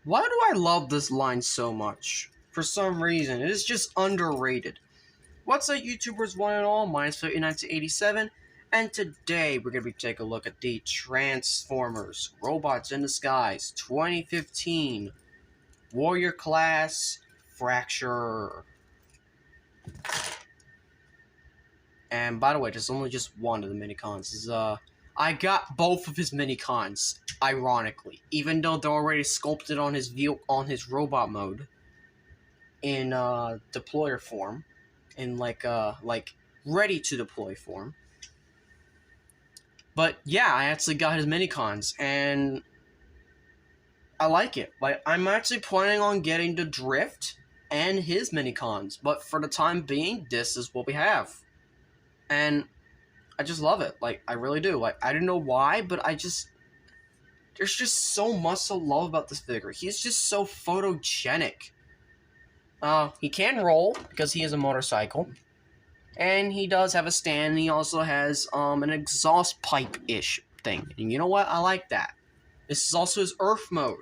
Why do I love this line so much? For some reason, it is just underrated. What's up, YouTubers one and all? Mine's 1987, and today we're going to be taking a look at the Transformers Robots in Disguise 2015 Warrior Class Fracture. And by the way, there's only just one of the minicons. I got both of his minicons, ironically, even though they're already sculpted on his robot mode in deployer form, in like ready to deploy form. But yeah, I actually got his minicons, and I like it. Like, I'm actually planning on getting the Drift and his minicons, but for the time being, this is what we have. And I just love it. Like, I really do. Like, I don't know why, but there's just so much to love about this figure. He's just so photogenic. He can roll, because he is a motorcycle. And he does have a stand, and he also has, an exhaust pipe-ish thing. And you know what? I like that. This is also his Earth mode.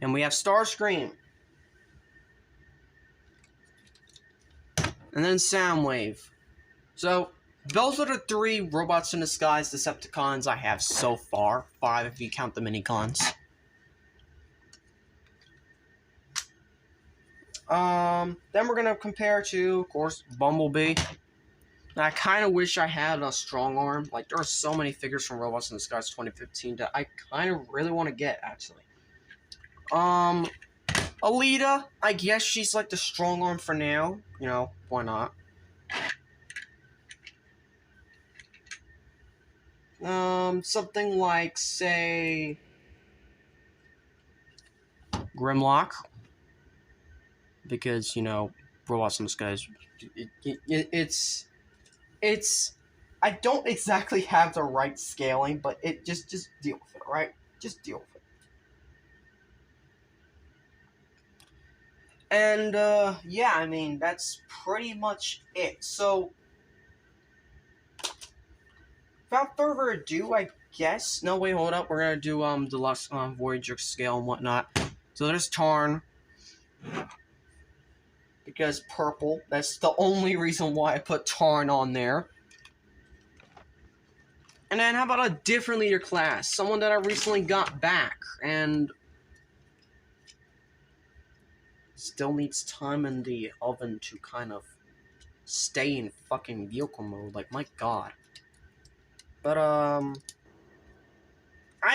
And we have Starscream. And then Soundwave. So, those are the 3 Robots in Disguise Decepticons I have so far. 5 if you count the minicons. Then we're gonna compare to, of course, Bumblebee. And I kind of wish I had a strong arm. Like, there are so many figures from Robots in Disguise 2015 that I kind of really want to get, actually. Alita, I guess she's like the strong arm for now. You know, why not? Something like, say, Grimlock. Because, you know, Robots in Disguise, it's, I don't exactly have the right scaling, but it just deal with it, right? Just deal with it. And, yeah, I mean, that's pretty much it. So, without further ado, I guess, no, wait, hold up, we're gonna do, Deluxe, Voyager scale and whatnot. So there's Tarn. Because purple, that's the only reason why I put Tarn on there. And then how about a different leader class? Someone that I recently got back, and still needs time in the oven to kind of stay in fucking vehicle mode. Like, my god. But, I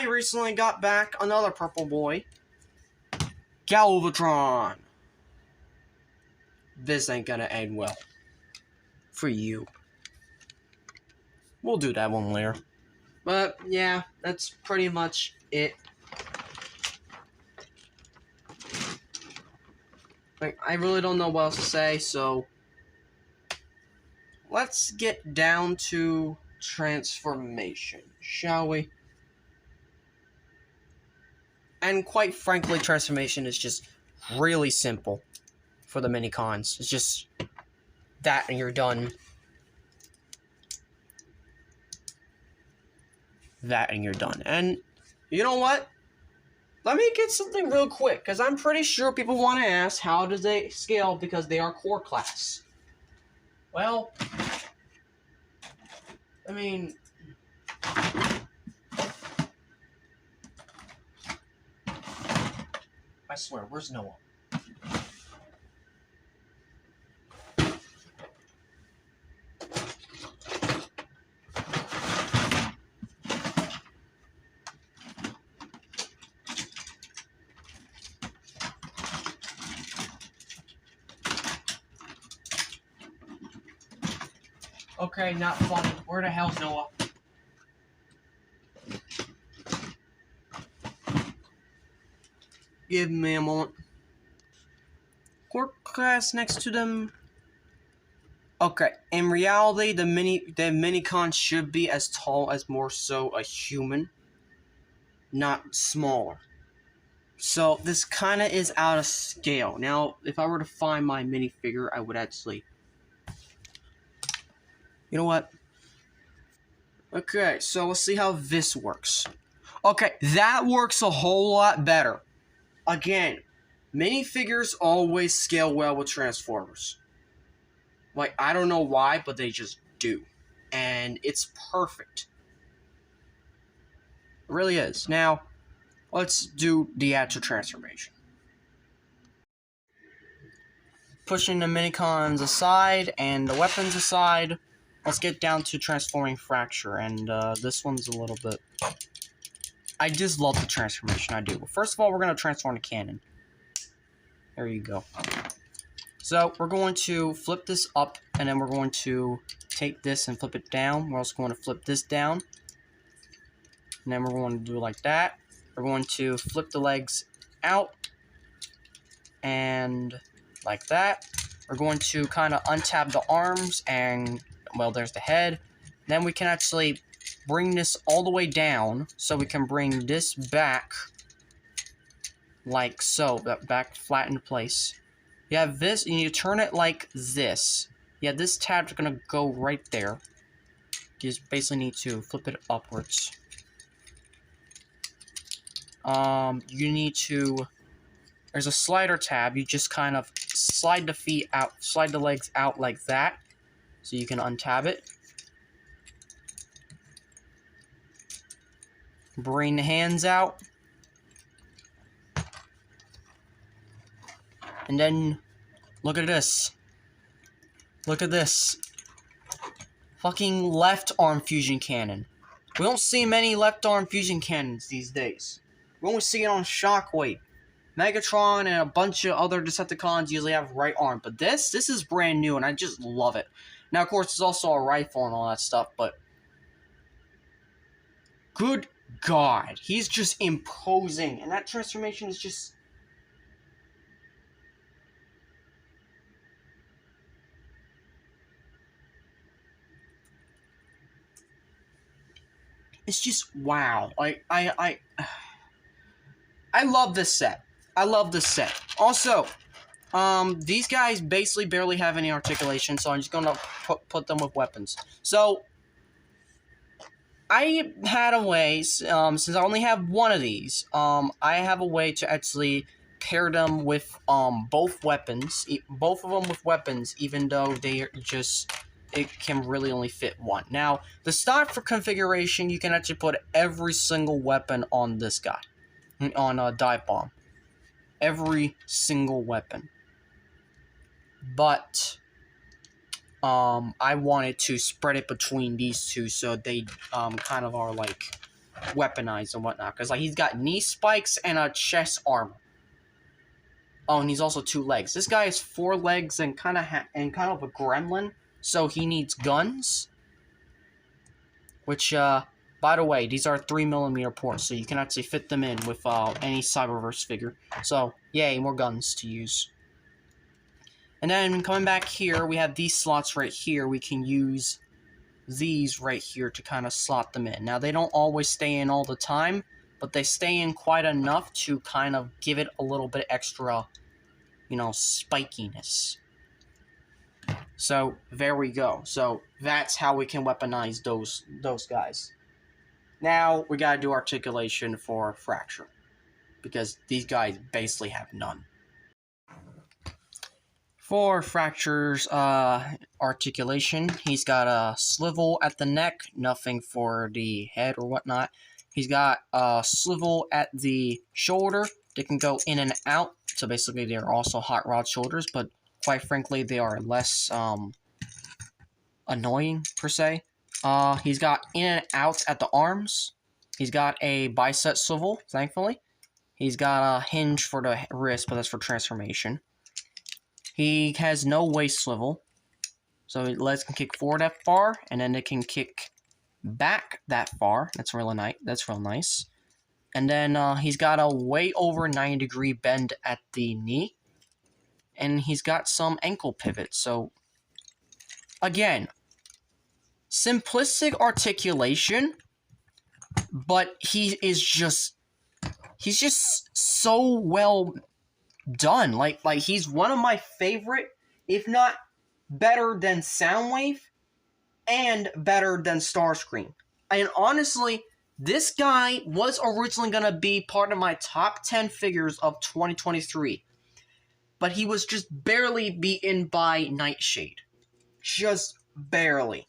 recently got back another purple boy. Galvatron. This ain't gonna end well. For you. We'll do that one later. But, yeah, that's pretty much it. Like, I really don't know what else to say, so let's get down to transformation, shall we? And quite frankly, transformation is just really simple for the minicons. It's just that and you're done. That and you're done. And you know what? Let me get something real quick, because I'm pretty sure people want to ask, how does they scale because they are core class? Well, I mean, I swear, where's Noah? Okay, not funny. Where the hell's Noah? Give me a moment. Core class next to them. Okay, in reality, the minicon should be as tall as more so a human, not smaller. So this kind of is out of scale. Now, if I were to find my minifigure, I would actually... You know what? Okay, so let's see how this works. Okay, that works a whole lot better. Again, minifigures always scale well with Transformers. Like, I don't know why, but they just do. And it's perfect. It really is. Now, let's do the actual transformation. Pushing the minicons aside and the weapons aside, let's get down to transforming Fracture. And this one's a little bit... I just love the transformation, I do. First of all, we're going to transform the cannon. There you go. So, we're going to flip this up, and then we're going to take this and flip it down. We're also going to flip this down. And then we're going to do it like that. We're going to flip the legs out. And like that. We're going to kind of untap the arms, and, well, there's the head. Then we can actually bring this all the way down, so we can bring this back, like so, that back flat in place. You have this, and you turn it like this. Yeah, this tab's gonna go right there. You just basically need to flip it upwards. You need to... There's a slider tab. You just kind of slide the feet out, slide the legs out like that, so you can untab it. Bring the hands out. And then, look at this. Look at this. Fucking left arm fusion cannon. We don't see many left arm fusion cannons these days. We only see it on Shockwave. Megatron and a bunch of other Decepticons usually have right arm. But this is brand new, and I just love it. Now, of course, there's also a rifle and all that stuff, but... Good God. He's just imposing. And that transformation is just... It's just wow. Like, I love this set. I love this set. Also, these guys basically barely have any articulation, so I'm just gonna put them with weapons. So, I had a way, since I only have one of these, I have a way to actually pair them with, both weapons, both of them with weapons, even though they are just... It can really only fit one. Now, the stock for configuration, you can actually put every single weapon on this guy. On Divebomb. Every single weapon. But, I wanted to spread it between these two so they, kind of are, like, weaponized and whatnot. Because, like, he's got knee spikes and a chest armor. Oh, and he's also 2 legs. This guy has 4 legs and kind of a gremlin. So he needs guns, which, by the way, these are 3mm ports, so you can actually fit them in with any Cyberverse figure. So, yay, more guns to use. And then, coming back here, we have these slots right here. We can use these right here to kind of slot them in. Now, they don't always stay in all the time, but they stay in quite enough to kind of give it a little bit extra, you know, spikiness. So, there we go. So, that's how we can weaponize those guys. Now, we gotta do articulation for Fracture. Because these guys basically have none. For Fracture's articulation, he's got a swivel at the neck, nothing for the head or whatnot. He's got a swivel at the shoulder. They can go in and out. So, basically, they're also hot rod shoulders, but quite frankly, they are less annoying, per se. He's got in and out at the arms. He's got a bicep swivel, thankfully. He's got a hinge for the wrist, but that's for transformation. He has no waist swivel. So legs can kick forward that far, and then they can kick back that far. That's real nice. That's real nice. And then he's got a way over 90-degree bend at the knee. And he's got some ankle pivot. So, again, simplistic articulation, but he's just so well done. Like he's one of my favorite, if not better than Soundwave, and better than Starscream. And honestly, This guy was originally going to be part of my top 10 figures of 2023. But he was just barely beaten by Nightshade. Just barely.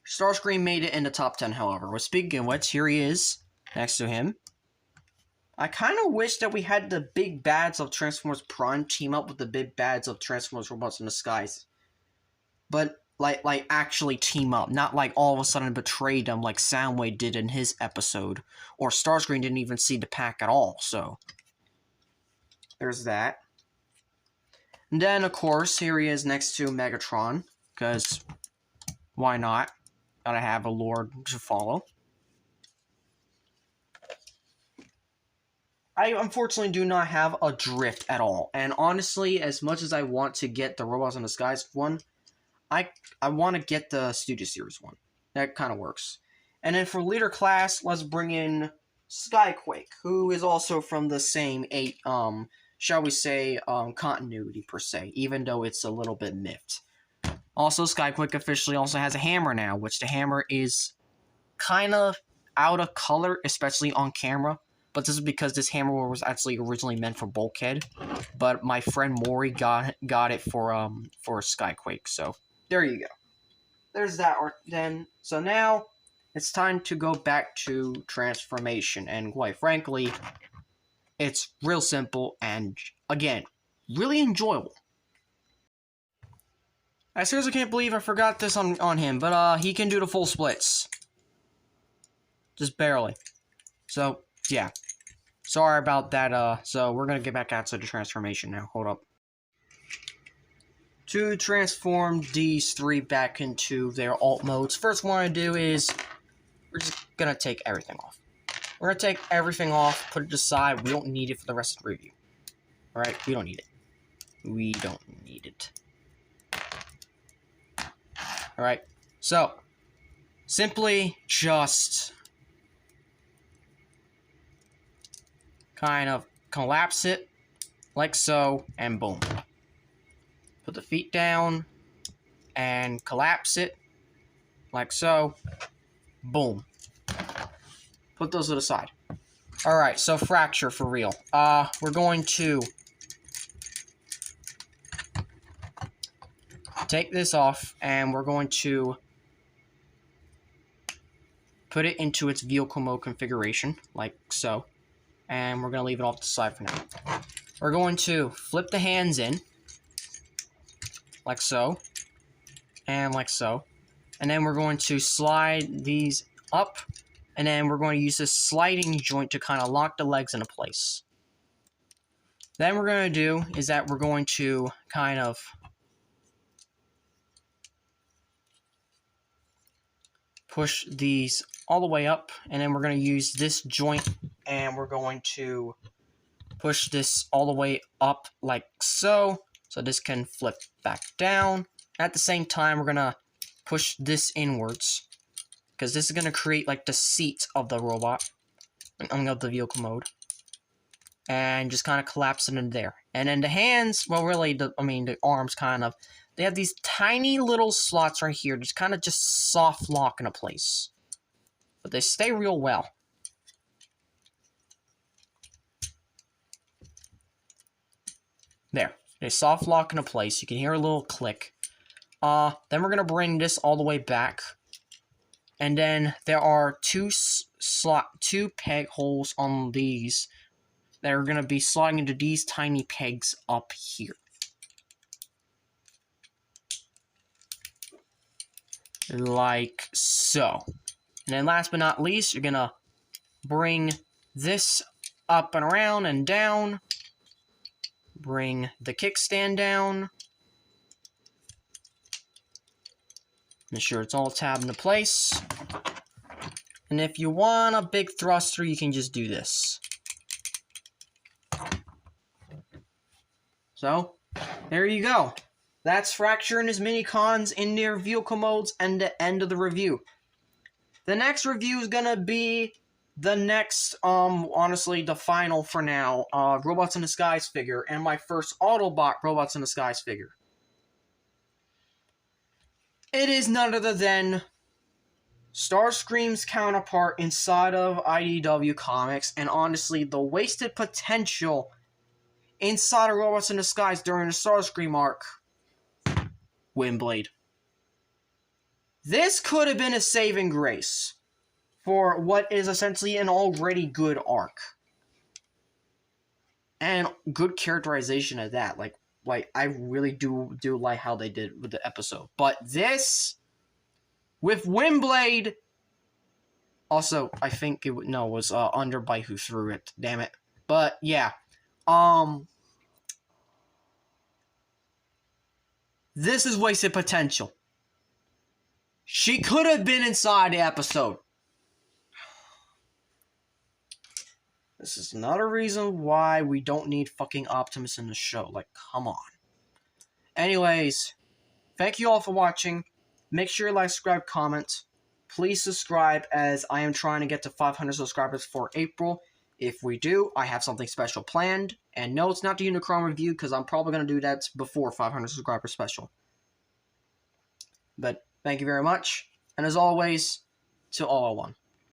Starscream made it in the top 10, however. Well, speaking of which, here he is, next to him. I kind of wish that we had the big bads of Transformers Prime team up with the big bads of Transformers Robots in Disguise. But, like actually team up. Not like all of a sudden betray them like Soundwave did in his episode. Or Starscream didn't even see the pack at all, so. There's that. And then, of course, here he is next to Megatron. Because, why not? Gotta have a lord to follow. I unfortunately do not have a drift at all. And honestly, as much as I want to get the Robots in Disguise one, I want to get the Studio Series one. That kind of works. And then for leader class, let's bring in Skyquake, who is also from the same shall we say, continuity per se, even though it's a little bit miffed. Also, Skyquake officially also has a hammer now, which the hammer is kind of out of color, especially on camera. But this is because this hammer was actually originally meant for Bulkhead. But my friend Maury got it for Skyquake, so there you go. There's that art then. So now, it's time to go back to transformation, and quite frankly, it's real simple and, again, really enjoyable. I seriously can't believe I forgot this on him, but he can do the full splits. Just barely. So, yeah. Sorry about that, so we're gonna get back outside the transformation now. Hold up. To transform these three back into their alt modes, first what I do is, we're just gonna take everything off. We're gonna take everything off, put it aside. We don't need it for the rest of the review. Alright, we don't need it. We don't need it. Alright, so, simply just kind of collapse it, like so, and boom. Put the feet down, and collapse it, like so, boom. Put those to the side. Alright, so fracture for real. We're going to take this off, and we're going to put it into its vehicle mode configuration, like so. And we're going to leave it off to the side for now. We're going to flip the hands in, like so, and like so. And then we're going to slide these up, and then we're going to use this sliding joint to kind of lock the legs into place. Then we're going to do is that we're going to kind of push these all the way up, and then we're going to use this joint, and we're going to push this all the way up like so, so this can flip back down. At the same time, we're going to push this inwards, because this is going to create like the seat of the robot, of the vehicle mode, and just kind of collapse it in there. And then the hands, well really, the arms kind of, they have these tiny little slots right here, just kind of just soft lock into place. But they stay real well. There. They soft lock into place. You can hear a little click. Then we're going to bring this all the way back. And then there are two peg holes on these that are going to be sliding into these tiny pegs up here. Like so. And then last but not least, you're going to bring this up and around and down. Bring the kickstand down. Make sure it's all tabbed into place. And if you want a big thruster, you can just do this. So, there you go. That's Fracture and his mini-cons in their vehicle modes and the end of the review. The next review is gonna be the next, honestly, the final for now, Robots in Disguise figure, and my first Autobot Robots in Disguise figure. It is none other than Starscream's counterpart inside of IDW Comics, and honestly, the wasted potential inside of Robots in Disguise during the Starscream arc, Windblade. This could have been a saving grace for what is essentially an already good arc. And good characterization of that. Like I really do like how they did with the episode. But this, with Windblade, also, I think it was under by who threw it. Damn it. But yeah, this is wasted potential. She could have been inside the episode. This is another reason why we don't need fucking Optimus in the show. Like, come on. Anyways, thank you all for watching. Make sure you like, subscribe, comment. Please subscribe, as I am trying to get to 500 subscribers for April. If we do, I have something special planned. And no, it's not the Unicron review, because I'm probably going to do that before 500 subscribers special. But thank you very much. And as always, Til All Are One.